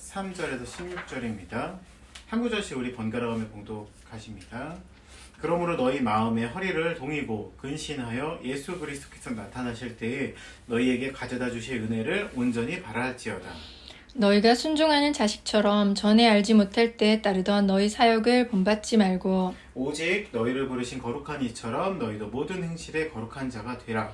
13절에서 16절입니다. 한 구절씩 우리 번갈아가며 봉독하십니다. 그러므로 너희 마음의 허리를 동이고 근신하여 예수 그리스도께서 나타나실 때에 너희에게 가져다 주실 은혜를 온전히 바랄지어다. 너희가 순종하는 자식처럼 전에 알지 못할 때 따르던 너희 사역을 본받지 말고 오직 너희를 부르신 거룩한 이처럼 너희도 모든 행실에 거룩한 자가 되라.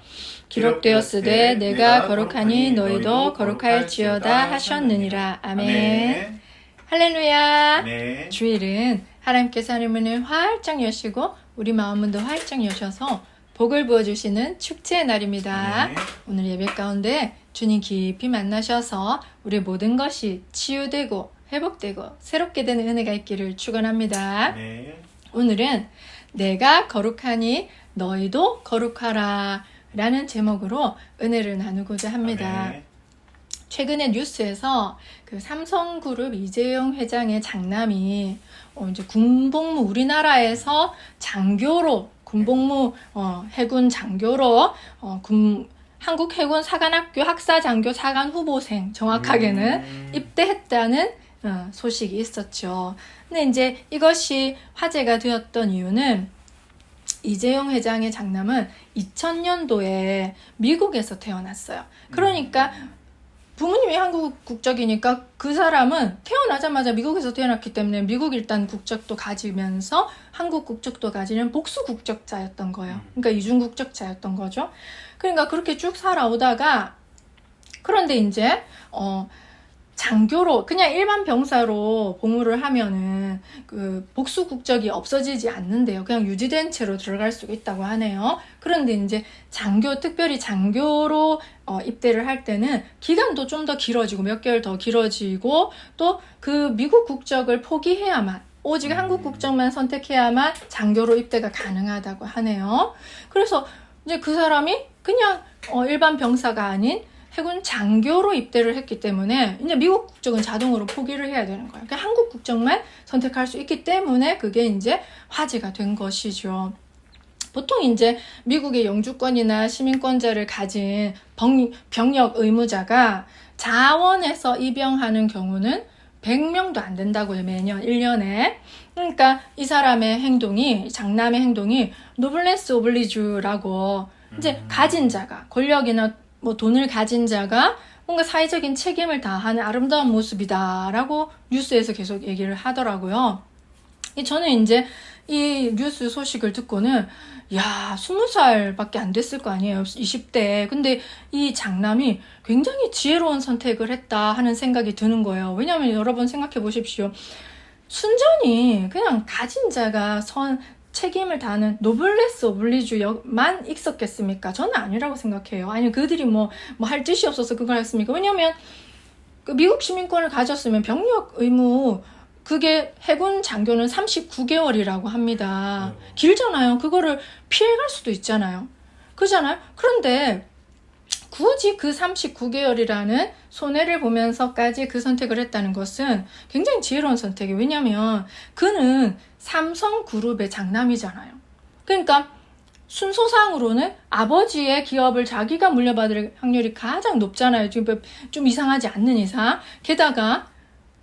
기록되었으되 내가 거룩하니 너희도 거룩할지어다 하셨느니라. 아멘. 할렐루야. 네. 주일은 하나님께서 하늘 문을 활짝 여시고 우리 마음 문도 활짝 여셔서 복을 부어주시는 축제의 날입니다. 네. 오늘 예배 가운데 주님 깊이 만나셔서 우리 모든 것이 치유되고 회복되고 새롭게 되는 은혜가 있기를 축원합니다. 네. 오늘은 내가 거룩하니 너희도 거룩하라 라는 제목으로 은혜를 나누고자 합니다. 네. 최근에 뉴스에서 그 삼성그룹 이재용 회장의 장남이 이제 군복무 우리나라에서 장교로 군복무 해군 장교로 한국 해군 사관학교 학사 장교 사관 후보생 정확하게는 입대했다는 소식이 있었죠. 근데 이제 이것이 화제가 되었던 이유는 이재용 회장의 장남은 2000년도에 미국에서 태어났어요. 그러니까 부모님이 한국 국적이니까 그 사람은 태어나자마자 미국에서 태어났기 때문에 미국 일단 국적도 가지면서 한국 국적도 가지는 복수 국적자였던 거예요. 그러니까 이중 국적자였던 거죠. 그러니까 그렇게 쭉 살아오다가 그런데 이제 장교로 그냥 일반 병사로 복무를 하면은 그 복수 국적이 없어지지 않는데요. 그냥 유지된 채로 들어갈 수가 있다고 하네요. 그런데 이제 특별히 장교로 입대를 할 때는 기간도 좀 더 길어지고 몇 개월 더 길어지고 또 그 미국 국적을 포기해야만 오직 한국 국적만 선택해야만 장교로 입대가 가능하다고 하네요. 그래서 이제 그 사람이 그냥 일반 병사가 아닌 해군 장교로 입대를 했기 때문에 이제 미국 국적은 자동으로 포기를 해야 되는 거예요. 그러니까 한국 국적만 선택할 수 있기 때문에 그게 이제 화제가 된 것이죠. 보통 이제 미국의 영주권이나 시민권자를 가진 병역 의무자가 자원에서 입영하는 경우는 100명도 안 된다고요. 매년 1년에. 그러니까 이 사람의 행동이 장남의 행동이 노블레스 오블리주라고 이제 가진 자가 권력이나 뭐 돈을 가진 자가 뭔가 사회적인 책임을 다하는 아름다운 모습이다라고 뉴스에서 계속 얘기를 하더라고요. 저는 이제 이 뉴스 소식을 듣고는 20살밖에 안 됐을 거 아니에요. 20대. 근데 이 장남이 굉장히 지혜로운 선택을 했다 하는 생각이 드는 거예요. 왜냐하면 여러분 생각해 보십시오. 순전히 그냥 가진 자가 책임을 다하는 노블레스 오블리주만 있었겠습니까? 저는 아니라고 생각해요. 아니 그들이 뭐 할 짓이 없어서 그걸 했습니까? 왜냐면 그 미국 시민권을 가졌으면 병역 의무 그게 해군 장교는 39개월이라고 합니다. 길잖아요. 그거를 피해갈 수도 있잖아요. 그잖아요. 그런데 굳이 그 39개월이라는 손해를 보면서까지 그 선택을 했다는 것은 굉장히 지혜로운 선택이에요. 왜냐하면 그는 삼성그룹의 장남이잖아요. 그러니까 순서상으로는 아버지의 기업을 자기가 물려받을 확률이 가장 높잖아요. 좀 이상하지 않는 이상. 게다가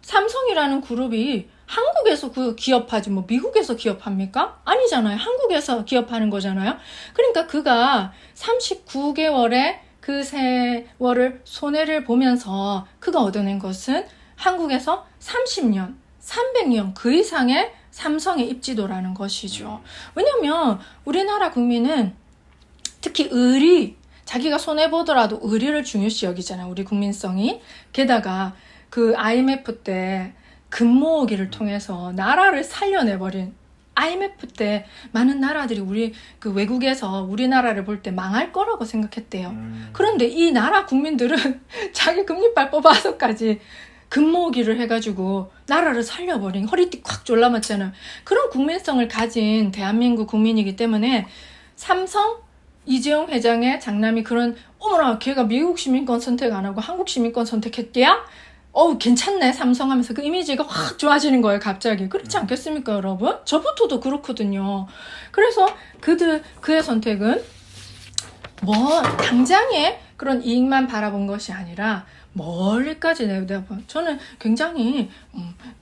삼성이라는 그룹이 한국에서 그 기업하지 뭐 미국에서 기업합니까? 아니잖아요. 한국에서 기업하는 거잖아요. 그러니까 그가 39개월의 그 세월을 손해를 보면서 그가 얻어낸 것은 한국에서 30년, 300년 그 이상의 삼성의 입지도라는 것이죠. 왜냐면 우리나라 국민은 특히 자기가 손해보더라도 의리를 중요시 여기잖아요. 우리 국민성이. 게다가 그 IMF 때 금모으기를 통해서 나라를 살려내버린 IMF 때 많은 나라들이 그 외국에서 우리나라를 볼 때 망할 거라고 생각했대요. 그런데 이 나라 국민들은 자기 금리빨 뽑아서까지 금모으기를 해가지고 나라를 살려버린 허리띠 콱 졸라맞잖아요. 그런 국민성을 가진 대한민국 국민이기 때문에 삼성 이재용 회장의 장남이 어머나 걔가 미국 시민권 선택 안 하고 한국 시민권 선택했대야? 괜찮네 삼성 하면서 그 이미지가 확 좋아지는 거예요 갑자기. 그렇지 않겠습니까 여러분? 저부터도 그렇거든요. 그래서 그의 선택은 당장의 그런 이익만 바라본 것이 아니라 멀리까지 내다봐. 저는 굉장히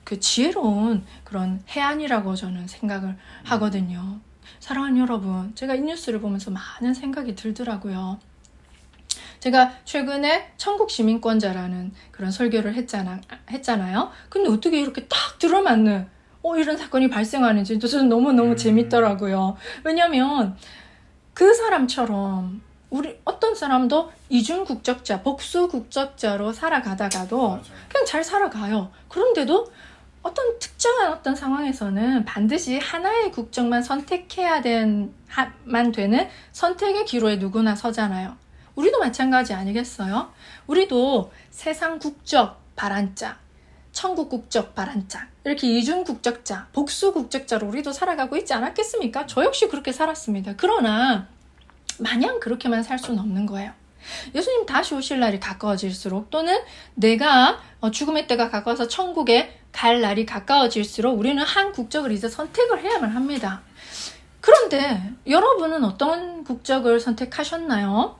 그 지혜로운 그런 해안이라고 저는 생각을 하거든요. 사랑하는 여러분, 제가 이 뉴스를 보면서 많은 생각이 들더라고요. 제가 최근에 천국시민권자라는 그런 설교를 했잖아요. 근데 어떻게 이렇게 딱 들어맞는 이런 사건이 발생하는지 저는 너무너무 재밌더라고요. 왜냐면 그 사람처럼 우리 어떤 사람도 이중국적자, 복수국적자로 살아가다가도 맞아요. 그냥 잘 살아가요. 그런데도 어떤 특정한 어떤 상황에서는 반드시 하나의 국적만 선택해야 만 되는 선택의 기로에 누구나 서잖아요. 우리도 마찬가지 아니겠어요? 우리도 세상 국적 바란자, 천국 국적 바란자, 이렇게 이중 국적자, 복수 국적자로 우리도 살아가고 있지 않았겠습니까? 저 역시 그렇게 살았습니다. 그러나 마냥 그렇게만 살 수는 없는 거예요. 예수님 다시 오실 날이 가까워질수록, 또는 내가 죽음의 때가 가까워서 천국에 갈 날이 가까워질수록 우리는 한 국적을 이제 선택을 해야만 합니다. 그런데 여러분은 어떤 국적을 선택하셨나요?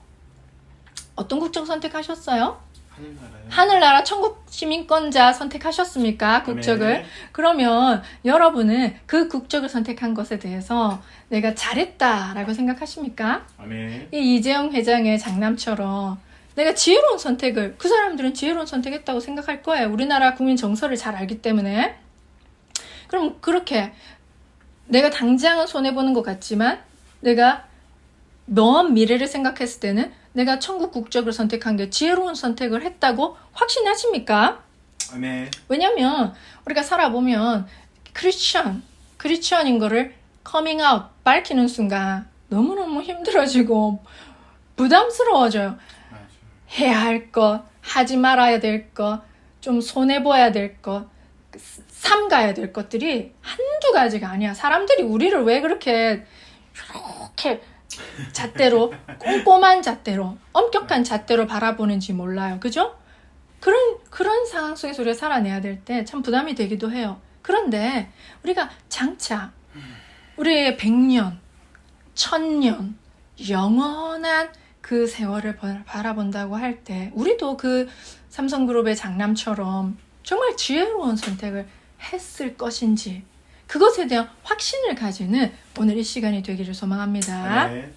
어떤 국적 선택하셨어요? 하늘나라요. 하늘나라 천국 시민권자 선택하셨습니까? 국적을. 네. 그러면 여러분은 그 국적을 선택한 것에 대해서 내가 잘했다라고 생각하십니까? 아멘. 이 이재용 회장의 장남처럼 내가 지혜로운 선택을, 그 사람들은 지혜로운 선택했다고 생각할 거예요. 우리나라 국민 정서를 잘 알기 때문에. 그럼 그렇게 내가 당장은 손해보는 것 같지만 내가 먼 미래를 생각했을 때는 내가 천국 국적을 선택한 게 지혜로운 선택을 했다고 확신하십니까? 아멘. 왜냐면 우리가 살아보면 크리스천인 거를 커밍아웃, 밝히는 순간 너무너무 힘들어지고 부담스러워져요. 맞아요. 해야 할 것, 하지 말아야 될 것, 좀 손해봐야 될 것, 삼가야 될 것들이 한두 가지가 아니야. 사람들이 우리를 왜 그렇게 이렇게 잣대로, 꼼꼼한 잣대로, 엄격한 잣대로 바라보는지 몰라요. 그죠? 그런 상황 속에서 우리가 살아내야 될 때 참 부담이 되기도 해요. 그런데 우리가 장차 우리의 100년, 1000년, 영원한 그 세월을 바라본다고 할 때 우리도 그 삼성그룹의 장남처럼 정말 지혜로운 선택을 했을 것인지, 그것에 대한 확신을 가지는 오늘 이 시간이 되기를 소망합니다. 아멘.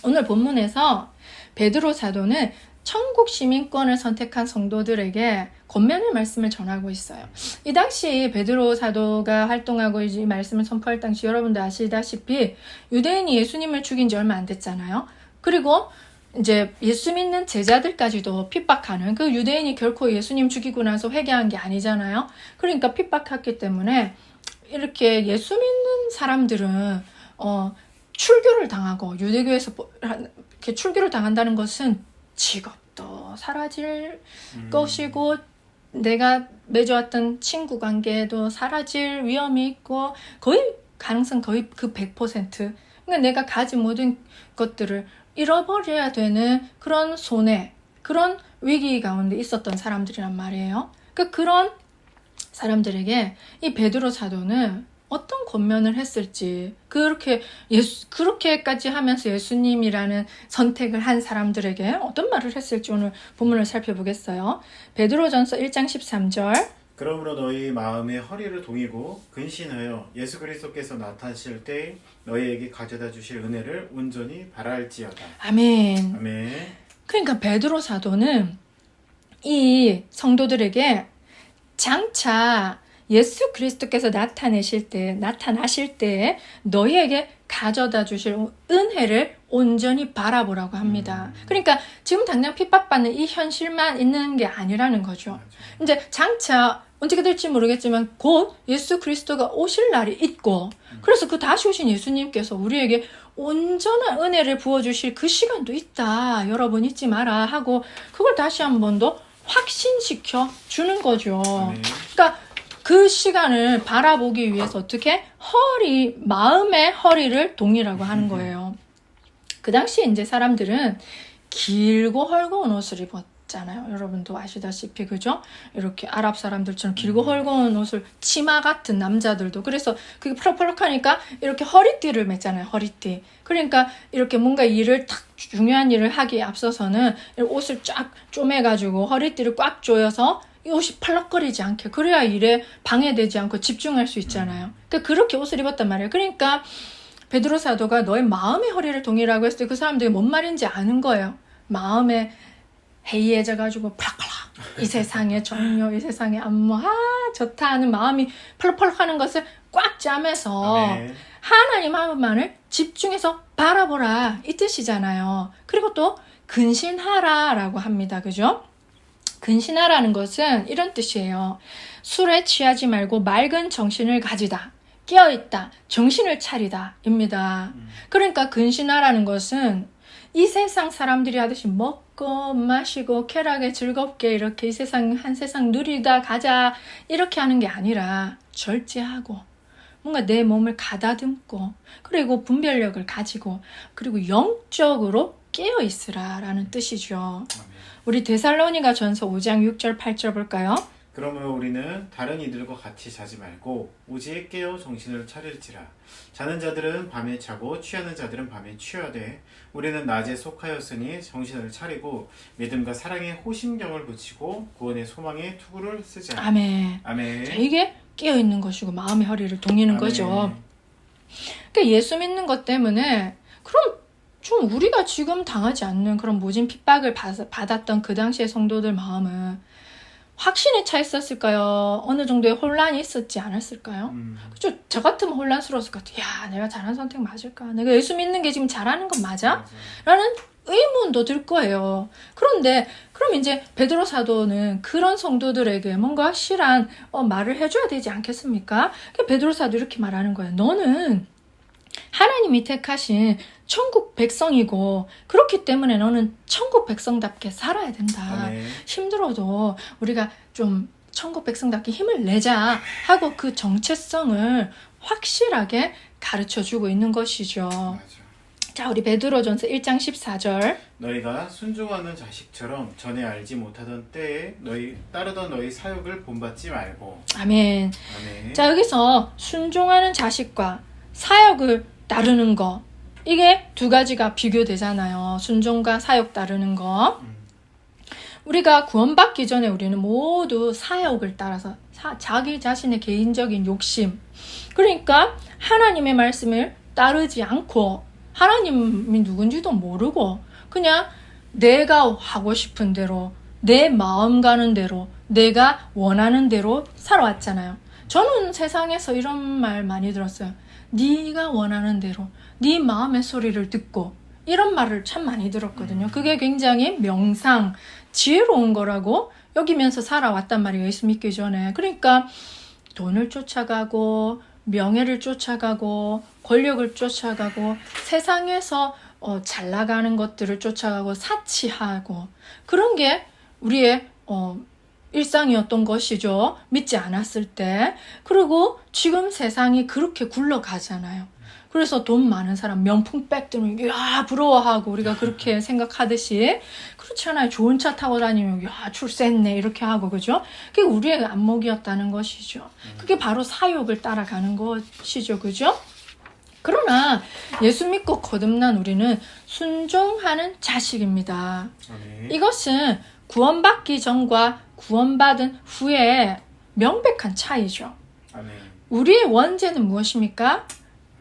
오늘 본문에서 베드로 사도는 천국 시민권을 선택한 성도들에게 권면의 말씀을 전하고 있어요. 이 당시 베드로 사도가 활동하고 이 말씀을 선포할 당시 여러분도 아시다시피 유대인이 예수님을 죽인 지 얼마 안 됐잖아요. 그리고 이제 예수 믿는 제자들까지도 핍박하는, 그 유대인이 결코 예수님 죽이고 나서 회개한 게 아니잖아요. 그러니까 핍박했기 때문에 이렇게 예수 믿는 사람들은 출교를 당하고, 유대교에서 이렇게 출교를 당한다는 것은 직업도 사라질 것이고 내가 맺어왔던 친구 관계도 사라질 위험이 있고, 거의 가능성 거의 그 100%, 그러니까 내가 가진 모든 것들을 잃어버려야 되는 그런 손해, 그런 위기 가운데 있었던 사람들이란 말이에요. 그런 사람들에게 이 베드로 사도는 어떤 권면을 했을지, 그렇게까지 하면서 예수님이라는 선택을 한 사람들에게 어떤 말을 했을지 오늘 본문을 살펴보겠어요. 베드로전서 1장 13절. 그러므로 너희 마음의 허리를 동이고 근신하여 예수 그리스도께서 나타나실 때 너희에게 가져다 주실 은혜를 온전히 바랄지어다. 아멘. 아멘. 그러니까 베드로 사도는 이 성도들에게 장차 예수 그리스도께서 나타나실 때 너희에게 가져다 주실 은혜를 온전히 바라보라고 합니다. 그러니까 지금 당장 핍박받는 이 현실만 있는 게 아니라는 거죠. 맞아요. 이제 장차 언제가 될지 모르겠지만 곧 예수 그리스도가 오실 날이 있고, 그래서 그 다시 오신 예수님께서 우리에게 온전한 은혜를 부어주실 그 시간도 있다. 여러분 잊지 마라 하고 그걸 다시 한 번 더 확신시켜 주는 거죠. 아멘. 그러니까 그 시간을 바라보기 위해서 어떻게 마음의 허리를 동이라고 하는 거예요. 그 당시 이제 사람들은 길고 헐거운 옷을 입었잖아요. 여러분도 아시다시피 그죠? 이렇게 아랍 사람들처럼 길고 헐거운 옷을 치마 같은 남자들도 그래서 그게 펄럭펄럭하니까 이렇게 허리띠를 맸잖아요. 허리띠. 그러니까 이렇게 뭔가 일을 탁 중요한 일을 하기에 앞서서는 옷을 쫙 쪼매가지고 허리띠를 꽉 조여서 이 옷이 펄럭거리지 않게 그래야 일에 방해되지 않고 집중할 수 있잖아요. 그러니까 그렇게 옷을 입었단 말이에요. 그러니까 베드로 사도가 너의 마음의 허리를 동이라고 했을 때 그 사람들이 뭔 말인지 아는 거예요. 마음에 해이해져가지고 펄럭펄럭 이 세상의 종료, 이 세상의 안무 좋다 하는 마음이 펄럭펄럭 하는 것을 꽉 짜매서 아멘. 하나님 한분만을 집중해서 바라보라 이 뜻이잖아요. 그리고 또 근신하라 라고 합니다. 그죠? 근신하라는 것은 이런 뜻이에요. 술에 취하지 말고 맑은 정신을 가지다. 깨어있다. 정신을 차리다. 입니다. 그러니까 근신하라는 것은 이 세상 사람들이 하듯이 먹고 마시고 쾌락에 즐겁게 이렇게 이 세상 한 세상 누리다 가자 이렇게 하는 게 아니라 절제하고 뭔가 내 몸을 가다듬고 그리고 분별력을 가지고 그리고 영적으로 깨어있으라라는 뜻이죠. 아멘. 우리 데살로니가 전서 5장 6절 8절 볼까요? 그러므로 우리는 다른 이들과 같이 자지 말고 오직 깨어 정신을 차릴지라. 자는 자들은 밤에 자고 취하는 자들은 밤에 취하되 우리는 낮에 속하였으니 정신을 차리고 믿음과 사랑에 호심경을 붙이고 구원의 소망에 투구를 쓰자. 아멘. 아멘. 자, 이게 깨어있는 것이고 마음의 허리를 동이는 아멘. 거죠. 그러니까 예수 믿는 것 때문에 그럼 좀 우리가 지금 당하지 않는 그런 모진 핍박을 받았던 그 당시의 성도들 마음은 확신에 차 있었을까요? 어느 정도의 혼란이 있었지 않았을까요? 그죠? 저 같으면 혼란스러웠을 것 같아요. 야, 내가 잘한 선택 맞을까? 내가 예수 믿는 게 지금 잘하는 건 맞아? 라는 의문도 들 거예요. 그런데 그럼 이제 베드로 사도는 그런 성도들에게 뭔가 확실한 말을 해줘야 되지 않겠습니까? 베드로 사도 이렇게 말하는 거예요. 너는 하나님이 택하신 천국 백성이고 그렇기 때문에 너는 천국 백성답게 살아야 된다. 아멘. 힘들어도 우리가 좀 천국 백성답게 힘을 내자 하고 그 정체성을 확실하게 가르쳐주고 있는 것이죠. 맞아. 자, 우리 베드로전서 1장 14절. 너희가 순종하는 자식처럼 전에 알지 못하던 때에 따르던 너희 사역을 본받지 말고. 아멘. 아멘. 자, 여기서 순종하는 자식과 사역을 따르는 거, 이게 두 가지가 비교되잖아요. 순종과 사역 따르는 거. 우리가 구원받기 전에 우리는 모두 사역을 따라서 자기 자신의 개인적인 욕심, 그러니까 하나님의 말씀을 따르지 않고 하나님이 누군지도 모르고 그냥 내가 하고 싶은 대로 내 마음 가는 대로 내가 원하는 대로 살아왔잖아요. 저는 세상에서 이런 말 많이 들었어요. 네가 원하는 대로 네 마음의 소리를 듣고 이런 말을 참 많이 들었거든요. 그게 굉장히 명상, 지혜로운 거라고 여기면서 살아왔단 말이에요. 예수 믿기 전에. 그러니까 돈을 쫓아가고 명예를 쫓아가고 권력을 쫓아가고 세상에서 잘 나가는 것들을 쫓아가고 사치하고 그런 게 우리의 일상이었던 것이죠. 믿지 않았을 때. 그리고 지금 세상이 그렇게 굴러가잖아요. 그래서 돈 많은 사람 명품백 들면 이야 부러워하고 우리가 그렇게 생각하듯이 그렇지 않아요. 좋은 차 타고 다니면 야 출세했네 이렇게 하고 그죠? 그게 우리의 안목이었다는 것이죠. 그게 바로 사욕을 따라가는 것이죠. 그죠? 그러나 예수 믿고 거듭난 우리는 순종하는 자식입니다. 아멘. 이것은 구원받기 전과 구원받은 후에 명백한 차이죠. 아멘. 우리의 원죄는 무엇입니까?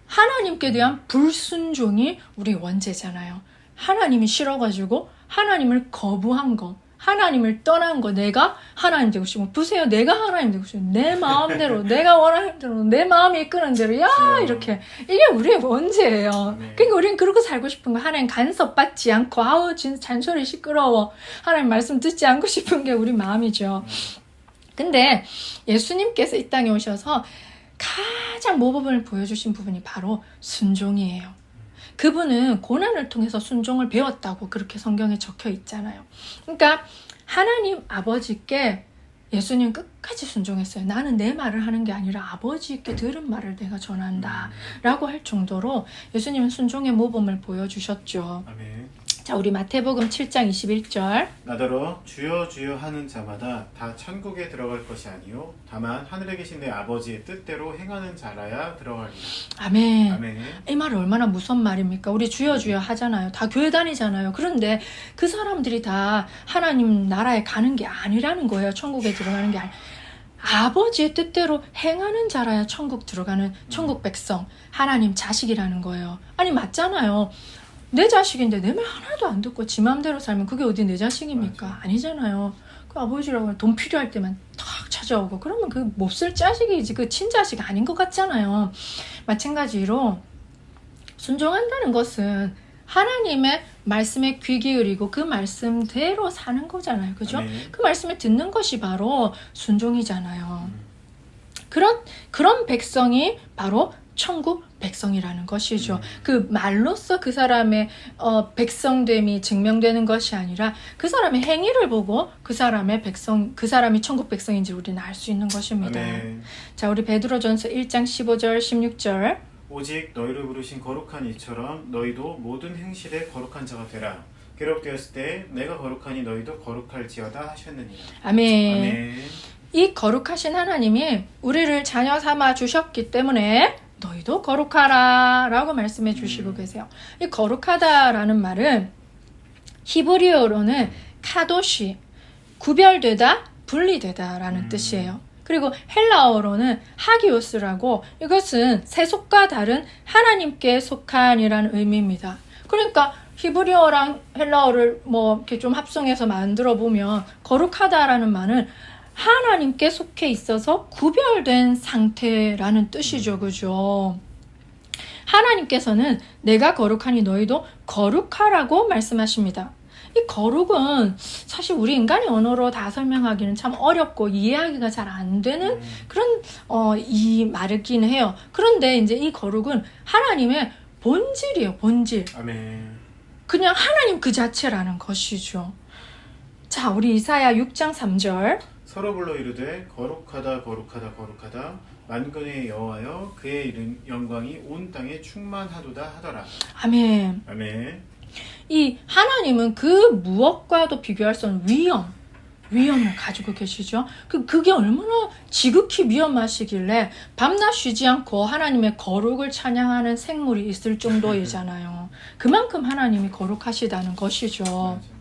하나님께 대한 불순종이 우리의 원죄잖아요. 하나님이 싫어가지고 하나님을 거부한 거, 하나님을 떠난 거, 내가 하나님 되고 싶으면 보세요. 내가 하나님 되고 싶으면 내 마음대로 내가 원하는 대로 내 마음이 이끄는 대로 야 이렇게 이게 우리의 원죄예요. 네. 그러니까 우리는 그렇게 살고 싶은 거 하나님 간섭받지 않고 아우 진짜 잔소리 시끄러워 하나님 말씀 듣지 않고 싶은 게 우리 마음이죠. 근데 예수님께서 이 땅에 오셔서 가장 모범을 보여주신 부분이 바로 순종이에요. 그분은 고난을 통해서 순종을 배웠다고 그렇게 성경에 적혀 있잖아요. 그러니까 하나님 아버지께 예수님 끝까지 순종했어요. 나는 내 말을 하는 게 아니라 아버지께 들은 말을 내가 전한다 라고 할 정도로 예수님은 순종의 모범을 보여주셨죠. 아멘. 자, 우리 마태복음 7장 21절. 나더러 주여 주여 하는 자마다 다 천국에 들어갈 것이 아니요 다만 하늘에 계신 내 아버지의 뜻대로 행하는 자라야 들어가리라. 아멘. 아멘. 이 말이 얼마나 무서운 말입니까? 우리 주여 주여 하잖아요. 다 교회 다니잖아요. 그런데 그 사람들이 다 하나님 나라에 가는 게 아니라는 거예요. 천국에 들어가는 게 아버지의 뜻대로 행하는 자라야 천국 들어가는 천국 백성, 하나님 자식이라는 거예요. 아니 맞잖아요. 내 자식인데 내 말 하나도 안 듣고 지 맘대로 살면 그게 어디 내 자식입니까? 맞아. 아니잖아요. 그 아버지라고 돈 필요할 때만 탁 찾아오고 그러면 그 몹쓸 자식이지 그 친자식 아닌 것 같잖아요. 마찬가지로 순종한다는 것은 하나님의 말씀에 귀 기울이고 그 말씀대로 사는 거잖아요. 그죠? 아멘. 그 말씀을 듣는 것이 바로 순종이잖아요. 그런 백성이 바로 천국 백성이라는 것이죠. 그 말로써 그 사람의 백성됨이 증명되는 것이 아니라 그 사람의 행위를 보고 그 사람이 천국 백성인지 우리는 알 수 있는 것입니다. 아멘. 자, 우리 베드로전서 1장 15절 16절. 오직 너희를 부르신 거룩한 이처럼 너희도 모든 행실에 거룩한 자가 되라. 기록되었을 때 내가 거룩하니 너희도 거룩할지어다 하셨느니라. 아멘. 아멘. 이 거룩하신 하나님이 우리를 자녀 삼아 주셨기 때문에 너희도 거룩하라 라고 말씀해 주시고 계세요. 이 거룩하다라는 말은 히브리어로는 카도시, 구별되다, 분리되다 라는 뜻이에요. 그리고 헬라어로는 하기오스라고 이것은 세속과 다른 하나님께 속한이라는 의미입니다. 그러니까 히브리어랑 헬라어를 뭐 이렇게 좀 합성해서 만들어 보면 거룩하다라는 말은 하나님께 속해 있어서 구별된 상태라는 뜻이죠. 그죠? 하나님께서는 내가 거룩하니 너희도 거룩하라고 말씀하십니다. 이 거룩은 사실 우리 인간의 언어로 다 설명하기는 참 어렵고 이해하기가 잘 안 되는 그런 이 말이긴 해요. 그런데 이제 이 거룩은 하나님의 본질이에요. 본질. 아멘. 그냥 하나님 그 자체라는 것이죠. 자, 우리 이사야 6장 3절. 서로 불러 이르되 거룩하다 거룩하다 거룩하다 만군의 여호와여 그의 이름 영광이 온 땅에 충만하도다 하더라. 아멘. 아멘. 이 하나님은 그 무엇과도 비교할 수 없는 위엄을 가지고 계시죠. 그게 얼마나 지극히 위엄하시길래 밤낮 쉬지 않고 하나님의 거룩을 찬양하는 생물이 있을 정도이잖아요. 그만큼 하나님이 거룩하시다는 것이죠. 맞아.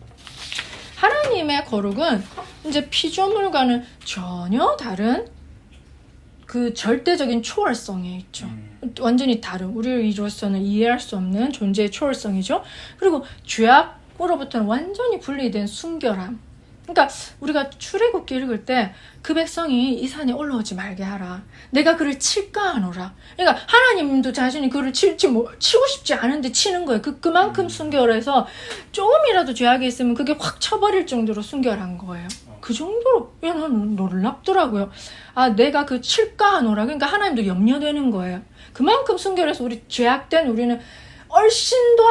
하나님의 거룩은 이제 피조물과는 전혀 다른 그 절대적인 초월성에 있죠. 완전히 다른, 우리로서는 이해할 수 없는 존재의 초월성이죠. 그리고 죄악으로부터는 완전히 분리된 순결함. 그러니까 우리가 출애굽기 읽을 때 그 백성이 이 산에 올라오지 말게 하라. 내가 그를 칠까 하노라. 그러니까 하나님도 자신이 그를 치고 싶지 않은데 치는 거예요. 그만큼 순결해서 조금이라도 죄악이 있으면 그게 확 쳐버릴 정도로 순결한 거예요. 그 정도로 난 놀랍더라고요. 아, 내가 그 칠까 하노라. 그러니까 하나님도 염려되는 거예요. 그만큼 순결해서 우리 죄악된 우리는 얼씬 더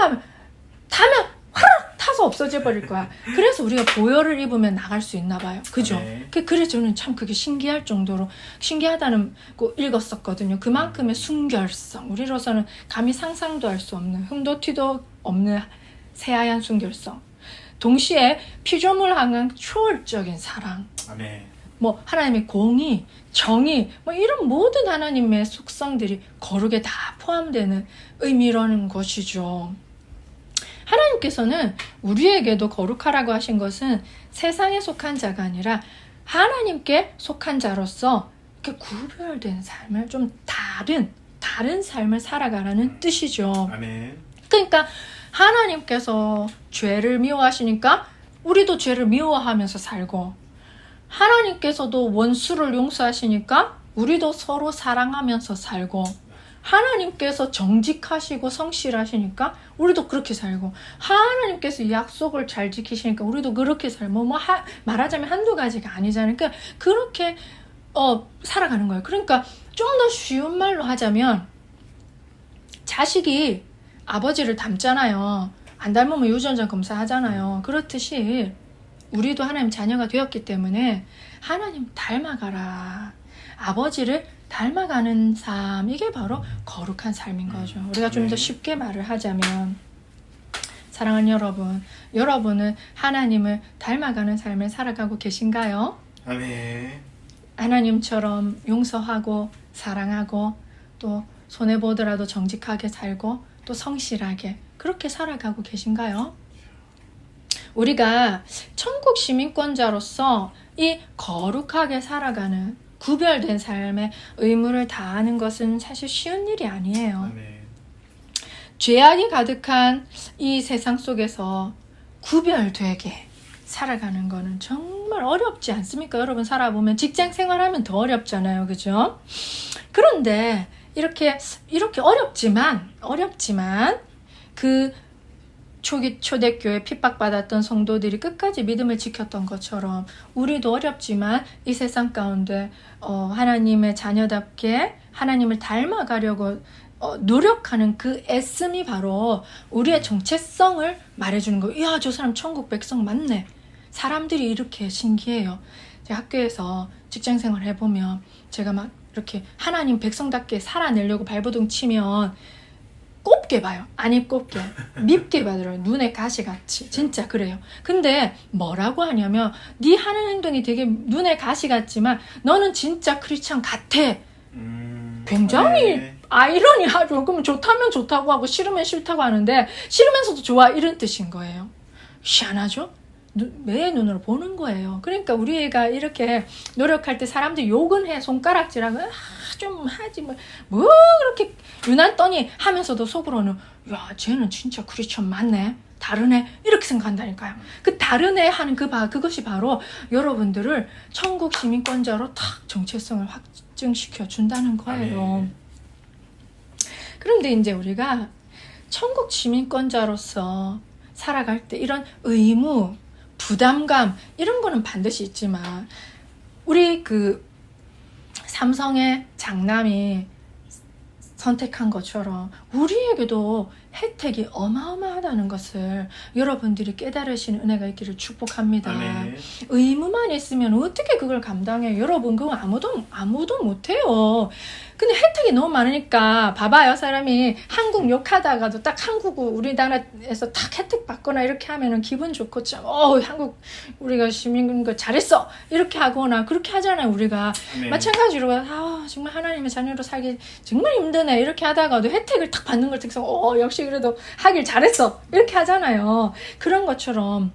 타면 화락 타서 없어져 버릴 거야. 그래서 우리가 보혈을 입으면 나갈 수 있나 봐요. 그죠? 네. 그래서 저는 참 그게 신기할 정도로 신기하다는 거 읽었었거든요. 그만큼의 순결성. 우리로서는 감히 상상도 할 수 없는 흠도 티도 없는 새하얀 순결성. 동시에 피조물 향한 초월적인 사랑. 아멘. 뭐 하나님의 공의, 정의, 뭐 이런 모든 하나님의 속성들이 거룩에 다 포함되는 의미라는 것이죠. 하나님께서는 우리에게도 거룩하라고 하신 것은 세상에 속한 자가 아니라 하나님께 속한 자로서 이렇게 구별된 삶을 좀 다른 삶을 살아가라는 뜻이죠. 아멘. 그러니까 하나님께서 죄를 미워하시니까 우리도 죄를 미워하면서 살고, 하나님께서도 원수를 용서하시니까 우리도 서로 사랑하면서 살고, 하나님께서 정직하시고 성실하시니까 우리도 그렇게 살고, 하나님께서 약속을 잘 지키시니까 우리도 그렇게 살고, 말하자면 한두 가지가 아니잖아요. 그러니까 그렇게 살아가는 거예요. 그러니까 좀 더 쉬운 말로 하자면, 자식이 아버지를 닮잖아요. 안 닮으면 유전자 검사하잖아요. 그렇듯이 우리도 하나님 자녀가 되었기 때문에 하나님 닮아가라. 아버지를 닮아가는 삶, 이게 바로 거룩한 삶인 거죠. 우리가 좀 더 쉽게 말을 하자면, 사랑하는 여러분, 여러분은 하나님을 닮아가는 삶을 살아가고 계신가요? 아멘. 하나님처럼 용서하고 사랑하고 또 손해보더라도 정직하게 살고 또 성실하게 그렇게 살아가고 계신가요? 우리가 천국 시민권자로서 이 거룩하게 살아가는 구별된 삶의 의무를 다하는 것은 사실 쉬운 일이 아니에요. 아멘. 죄악이 가득한 이 세상 속에서 구별되게 살아가는 거는 정말 어렵지 않습니까? 여러분 살아보면 직장 생활하면 더 어렵잖아요. 그죠? 그런데 이렇게 어렵지만 그 초대교회 핍박받았던 성도들이 끝까지 믿음을 지켰던 것처럼 우리도 어렵지만 이 세상 가운데 하나님의 자녀답게 하나님을 닮아가려고 노력하는 그 애씀이 바로 우리의 정체성을 말해주는 거예요. 이야, 저 사람 천국 백성 맞네. 사람들이 이렇게 신기해요. 제가 학교에서 직장생활 해보면 제가 막 이렇게 하나님 백성답게 살아내려고 발버둥 치면 곱게 봐요. 아니 곱게 밉게 봐요. 눈에 가시같이. 진짜 그래요. 근데 뭐라고 하냐면 네 하는 행동이 되게 눈에 가시 같지만 너는 진짜 크리스찬 같아. 굉장히 네. 아이러니하죠. 그러면 좋다면 좋다고 하고 싫으면 싫다고 하는데 싫으면서도 좋아 이런 뜻인 거예요. 희한하죠? 내 눈으로 보는 거예요. 그러니까 우리가 이렇게 노력할 때 사람들이 욕은 해. 손가락질하고 좀 하지 뭐 그렇게 유난떠니 하면서도 속으로는 야 쟤는 진짜 크리스천 맞네. 다르네. 이렇게 생각한다니까요. 그 다르네 하는 그것이 바로 여러분들을 천국 시민권자로 탁 정체성을 확증시켜 준다는 거예요. 아멘. 그런데 이제 우리가 천국 시민권자로서 살아갈 때 이런 의무, 부담감 이런 거는 반드시 있지만 우리 그 삼성의 장남이 선택한 것처럼 우리에게도 혜택이 어마어마하다는 것을 여러분들이 깨달으시는 은혜가 있기를 축복합니다. 아멘. 의무만 있으면 어떻게 그걸 감당해요? 여러분 그거 아무도 못해요. 근데 혜택이 너무 많으니까 봐봐요. 사람이 한국 욕하다가도 딱 우리나라에서 딱 혜택 받거나 이렇게 하면은 기분 좋고 참 한국 우리가 시민 거 잘했어 이렇게 하거나 그렇게 하잖아요. 우리가 아멘. 마찬가지로 정말 하나님의 자녀로 살기 정말 힘드네 이렇게 하다가도 혜택을 딱 받는 걸 특성 역시 그래도 하길 잘했어 이렇게 하잖아요. 그런 것처럼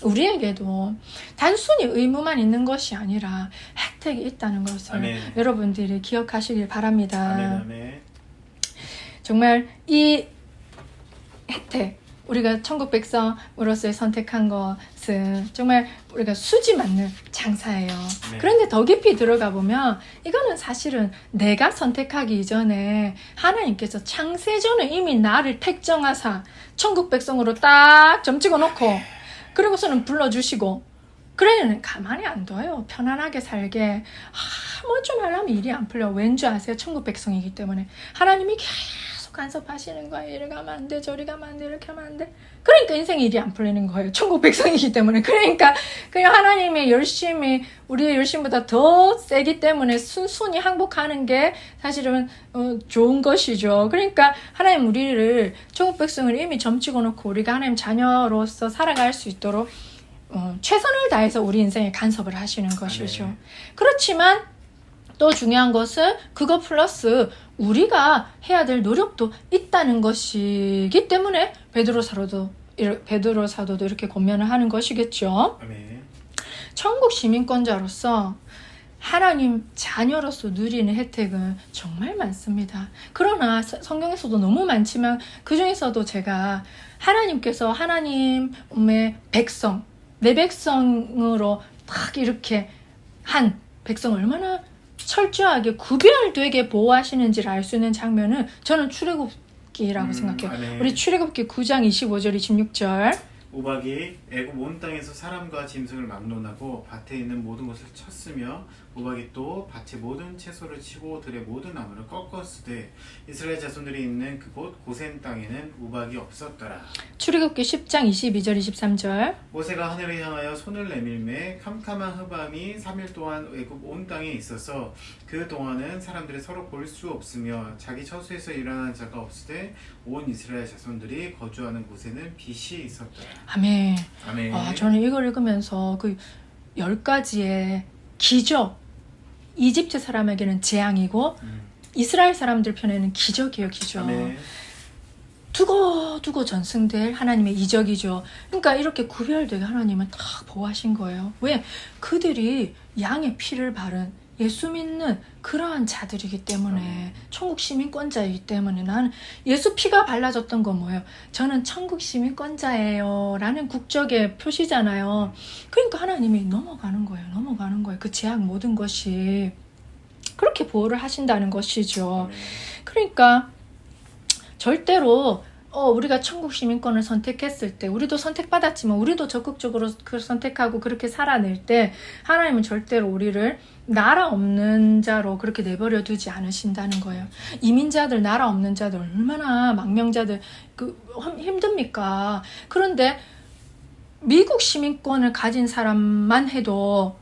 우리에게도 단순히 의무만 있는 것이 아니라 혜택이 있다는 것을 아멘. 여러분들이 기억하시길 바랍니다. 아멘. 아멘. 정말 이 혜택 우리가 천국 백성으로서의 선택한 것은 정말 우리가 수지 맞는 장사예요. 네. 그런데 더 깊이 들어가 보면 이거는 사실은 내가 선택하기 이전에 하나님께서 창세전에 이미 나를 택정하사 천국 백성으로 딱 점 찍어놓고 그리고서는 불러주시고 그래는 가만히 안 둬요. 편안하게 살게 뭐 좀 하려면 일이 안 풀려. 왠지 아세요? 천국 백성이기 때문에 하나님이 계속 간섭하시는 거예요. 이리 가면 안 돼, 저리 가면 안 돼, 이렇게 하면 안 돼. 그러니까 인생에 일이 안 풀리는 거예요. 천국 백성이기 때문에. 그러니까 그냥 하나님의 열심이 우리의 열심보다 더 세기 때문에 순순히 항복하는 게 사실은 좋은 것이죠. 그러니까 하나님 우리를 천국 백성을 이미 점찍어 놓고 우리가 하나님 자녀로서 살아갈 수 있도록 최선을 다해서 우리 인생에 간섭을 하시는 것이죠. 아멘. 그렇지만 또 중요한 것은 그거 플러스 우리가 해야 될 노력도 있다는 것이기 때문에 베드로 사도도 이렇게 권면을 하는 것이겠죠. 아멘. 천국 시민권자로서 하나님 자녀로서 누리는 혜택은 정말 많습니다. 그러나 성경에서도 너무 많지만 그 중에서도 제가 하나님께서 하나님의 백성, 내 백성으로 딱 이렇게 한 백성을 얼마나 철저하게 구별되게 보호하시는지를 알 수 있는 장면은 저는 출애굽기라고 생각해요. 아멘. 우리 출애굽기 9장 25절 26절 우박이 애굽 온 땅에서 사람과 짐승을 막론하고 밭에 있는 모든 것을 쳤으며 우박이 또 밭의 모든 채소를 치고 들의 모든 나무를 꺾었으되 이스라엘 자손들이 있는 그곳 고센 땅에는 우박이 없었더라. 출애굽기 10장 22절 23절. 모세가 하늘을 향하여 손을 내밀매 캄캄한 흑암이 3일 동안 애굽 온 땅에 있어서 그 동안은 사람들이 서로 볼 수 없으며 자기 처소에서 일어나는 자가 없으되 온 이스라엘 자손들이 거주하는 곳에는 빛이 있었더라. 아멘. 아멘. 저는 이걸 읽으면서 그 10가지의 기적, 이집트 사람에게는 재앙이고 이스라엘 사람들 편에는 기적이에요, 기적. 아멘. 두고 전승될 하나님의 이적이죠. 그러니까 이렇게 구별되게 하나님은 다 보호하신 거예요. 왜? 그들이 양의 피를 바른 예수 믿는 그러한 자들이기 때문에, 천국 시민권자이기 때문에. 나는 예수 피가 발라졌던 건 뭐예요? 저는 천국 시민권자예요 라는 국적의 표시잖아요. 그러니까 하나님이 넘어가는 거예요. 그 재앙 모든 것이 그렇게 보호를 하신다는 것이죠. 그러니까 절대로 우리가 천국 시민권을 선택했을 때, 우리도 선택받았지만 우리도 적극적으로 그 선택하고 그렇게 살아낼 때 하나님은 절대로 우리를 나라 없는 자로 그렇게 내버려 두지 않으신다는 거예요. 이민자들, 나라 없는 자들 얼마나 망명자들 힘듭니까? 그런데 미국 시민권을 가진 사람만 해도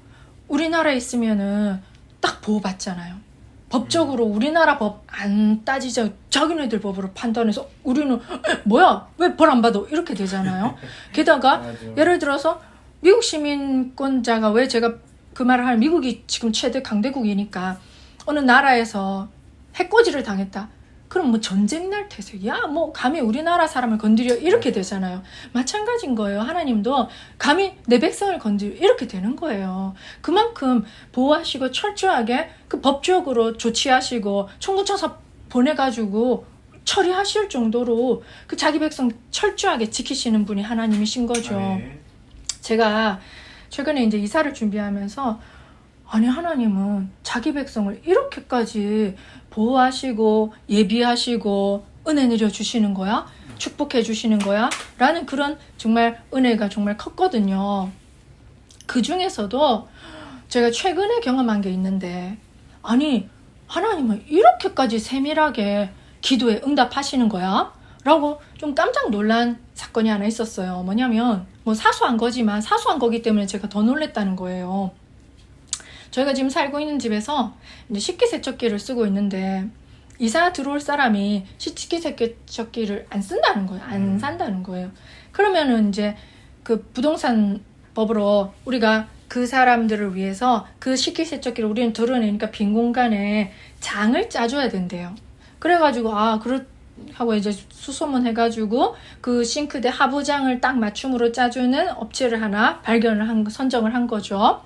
우리나라에 있으면은 딱 보호받잖아요. 법적으로 우리나라 법 안 따지자 자기네들 법으로 판단해서 우리는 뭐야 왜 벌 안 받아 이렇게 되잖아요. 게다가 예를 들어서 미국 시민권자가, 왜 제가 그 말을 하면 미국이 지금 최대 강대국이니까 어느 나라에서 해코지를 당했다. 그럼 뭐 전쟁 날 테세. 야, 뭐 감히 우리나라 사람을 건드려 이렇게 되잖아요. 마찬가지인 거예요. 하나님도 감히 내 백성을 건드려 이렇게 되는 거예요. 그만큼 보호하시고 철저하게 그 법적으로 조치하시고 청구청사 보내가지고 처리하실 정도로 그 자기 백성 철저하게 지키시는 분이 하나님이신 거죠. 아멘. 제가 최근에 이제 이사를 준비하면서, 아니 하나님은 자기 백성을 이렇게까지 보호하시고 예비하시고 은혜 내려주시는 거야? 축복해 주시는 거야? 라는 그런 정말 은혜가 정말 컸거든요. 그 중에서도 제가 최근에 경험한 게 있는데, 아니 하나님은 이렇게까지 세밀하게 기도에 응답하시는 거야? 라고 좀 깜짝 놀란 사건이 하나 있었어요. 뭐냐면 뭐 사소한 거지만 사소한 거기 때문에 제가 더 놀랬다는 거예요. 저희가 지금 살고 있는 집에서 이제 식기세척기를 쓰고 있는데 이사 들어올 사람이 식기세척기를 안 쓴다는 거예요. 안 산다는 거예요. 그러면은 이제 그 부동산 법으로 우리가 그 사람들을 위해서 그 식기세척기를 우리는 드러내니까 빈 공간에 장을 짜줘야 된대요. 그래가지고 하고 이제 수소문 해가지고 그 싱크대 하부장을 딱 맞춤으로 짜주는 업체를 하나 선정을 한 거죠.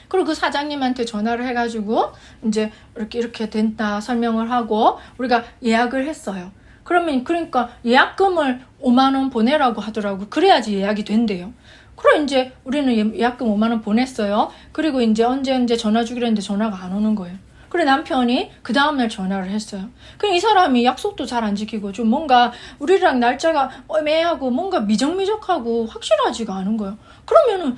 그리고 그 사장님한테 전화를 해가지고 이제 이렇게 된다 설명을 하고 우리가 예약을 했어요. 그러니까 예약금을 5만 원 보내라고 하더라고. 그래야지 예약이 된대요. 그럼 이제 우리는 예약금 5만 원 보냈어요. 그리고 이제 언제 전화 주기로 했는데 전화가 안 오는 거예요. 그래 남편이 그 다음날 전화를 했어요. 그럼 이 사람이 약속도 잘 안 지키고 좀 뭔가 우리랑 날짜가 애매하고 뭔가 미적미적하고 확실하지가 않은 거예요. 그러면은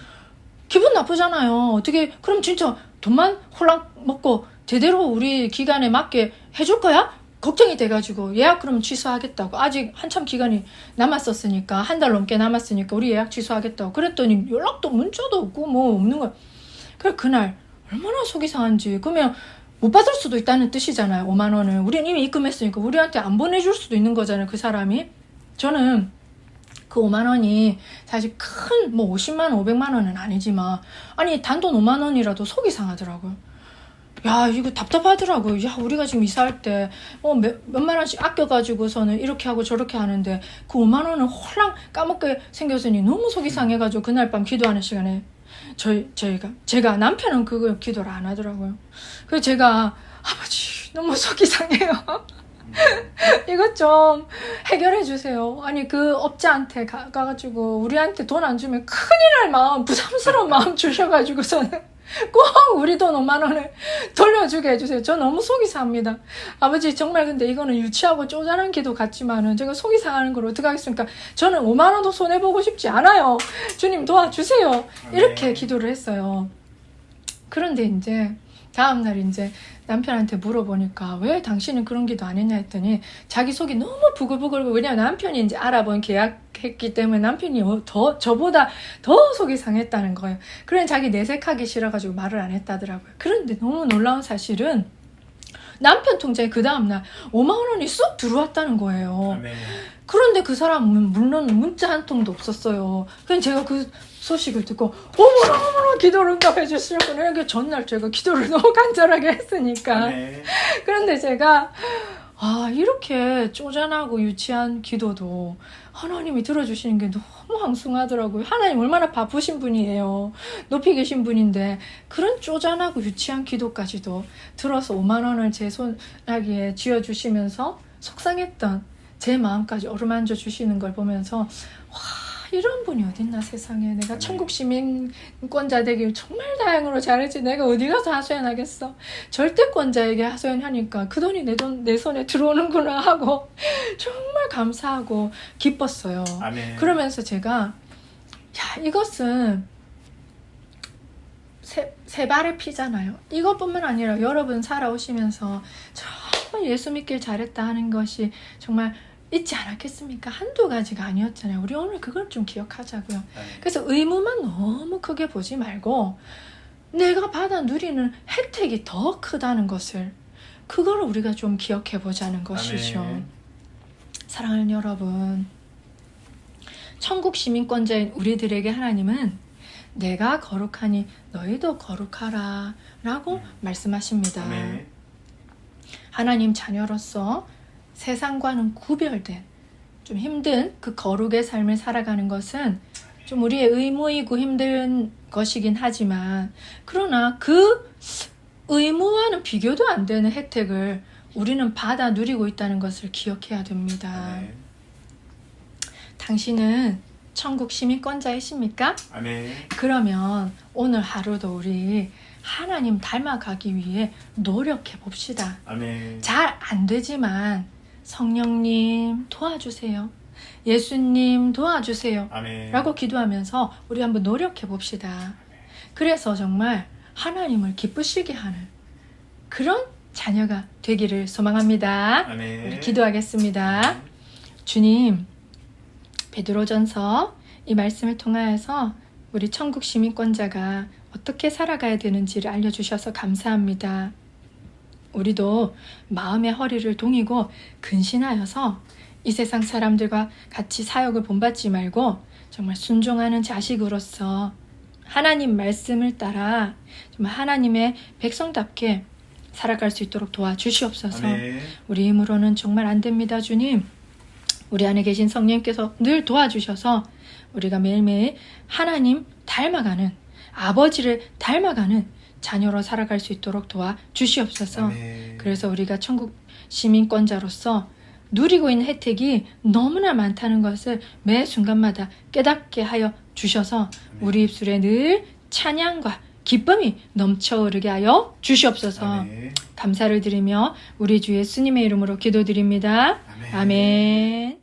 기분 나쁘잖아요. 어떻게 그럼 진짜 돈만 홀랑 먹고 제대로 우리 기간에 맞게 해줄 거야? 걱정이 돼가지고 예약 그럼 취소하겠다고. 아직 한참 기간이 남았었으니까, 한 달 넘게 남았으니까 우리 예약 취소하겠다고. 그랬더니 연락도 문자도 없고 뭐 없는 거야. 그래 그날 얼마나 속이 상한지. 그러면 못 받을 수도 있다는 뜻이잖아요. 5만 원을 우리는 이미 입금했으니까 우리한테 안 보내줄 수도 있는 거잖아요. 그 사람이. 저는 그 5만 원이 사실 큰 뭐 50만 원 500만 원은 아니지만 아니 단돈 5만 원이라도 속이 상하더라고요. 야 이거 답답하더라고요. 야 우리가 지금 이사할 때 몇만 원씩 아껴가지고서는 이렇게 하고 저렇게 하는데 그 5만 원을 홀랑 까먹게 생겼으니 너무 속이 상해가지고 그날 밤 기도하는 시간에 제가 남편은 그거 기도를 안 하더라고요. 그래서 제가 아버지 너무 속이 상해요. 이것 좀 해결해 주세요. 아니 그 업자한테 가가지고 우리한테 돈 안 주면 큰일 날 부담스러운 마음 주셔가지고서는 꼭 우리 돈 5만 원을 돌려주게 해주세요. 저 너무 속이 상합니다. 아버지 정말 근데 이거는 유치하고 쪼잔한 기도 같지만은 제가 속이 상하는 걸 어떻게 하겠습니까? 저는 5만 원도 손해보고 싶지 않아요. 주님 도와주세요. 이렇게 기도를 했어요. 그런데 이제 다음날 이제 남편한테 물어보니까 왜 당신은 그런 기도 안 했냐 했더니 자기 속이 너무 부글부글. 왜냐면 남편이 이제 알아본 계약했기 때문에 남편이 저보다 더 속이 상했다는 거예요. 그래 자기 내색하기 싫어가지고 말을 안 했다더라고요. 그런데 너무 놀라운 사실은 남편 통장에 그 다음날 5만 원이 쏙 들어왔다는 거예요. 아멘. 그런데 그 사람은 물론 문자 한 통도 없었어요. 그냥 제가 그 소식을 듣고 어머나 기도를 응답해 주시려고 이게 전날 제가 기도를 너무 간절하게 했으니까. 아멘. 그런데 제가 이렇게 쪼잔하고 유치한 기도도 하나님이 들어주시는 게 너무 황송하더라고요. 하나님 얼마나 바쁘신 분이에요. 높이 계신 분인데 그런 쪼잔하고 유치한 기도까지도 들어서 5만 원을 제 손아귀에 쥐어주시면서 속상했던 제 마음까지 어루만져 주시는 걸 보면서 와, 이런 분이 어딨나 세상에. 내가 천국 시민권자 되길 정말 다행으로 잘했지. 내가 어디 가서 하소연하겠어. 절대권자에게 하소연하니까 그 돈이 내 손에 들어오는구나 하고 정말 감사하고 기뻤어요. 아멘. 그러면서 제가 이것은 세 발의 피잖아요. 이것뿐만 아니라 여러분 살아오시면서 정말 예수 믿길 잘했다 하는 것이 정말 있지 않았겠습니까? 한두 가지가 아니었잖아요. 우리 오늘 그걸 좀 기억하자고요. 아멘. 그래서 의무만 너무 크게 보지 말고 내가 받아 누리는 혜택이 더 크다는 것을 그걸 우리가 좀 기억해 보자는 것이죠. 아멘. 사랑하는 여러분, 천국 시민권자인 우리들에게 하나님은 내가 거룩하니 너희도 거룩하라 라고 말씀하십니다. 아멘. 하나님 자녀로서 세상과는 구별된 좀 힘든 그 거룩의 삶을 살아가는 것은 좀 우리의 의무이고 힘든 것이긴 하지만 그러나 그 의무와는 비교도 안 되는 혜택을 우리는 받아 누리고 있다는 것을 기억해야 됩니다. 아멘. 당신은 천국 시민권자이십니까? 아멘. 그러면 오늘 하루도 우리 하나님 닮아가기 위해 노력해 봅시다. 아멘. 잘 안 되지만 성령님 도와주세요. 예수님 도와주세요. 아멘. 라고 기도하면서 우리 한번 노력해 봅시다. 그래서 정말 하나님을 기쁘시게 하는 그런 자녀가 되기를 소망합니다. 아멘. 우리 기도하겠습니다. 주님, 베드로전서 이 말씀을 통하여서 우리 천국 시민권자가 어떻게 살아가야 되는지를 알려주셔서 감사합니다. 우리도 마음의 허리를 동이고 근신하여서 이 세상 사람들과 같이 사역을 본받지 말고 정말 순종하는 자식으로서 하나님 말씀을 따라 정말 하나님의 백성답게 살아갈 수 있도록 도와주시옵소서. 아멘. 우리 힘으로는 정말 안 됩니다, 주님. 우리 안에 계신 성령님께서 늘 도와주셔서 우리가 매일매일 하나님 닮아가는, 아버지를 닮아가는 자녀로 살아갈 수 있도록 도와주시옵소서. 아멘. 그래서 우리가 천국 시민권자로서 누리고 있는 혜택이 너무나 많다는 것을 매 순간마다 깨닫게 하여 주셔서 우리 입술에 늘 찬양과 기쁨이 넘쳐오르게 하여 주시옵소서. 아멘. 감사를 드리며 우리 주 예수님의 이름으로 기도드립니다. 아멘. 아멘.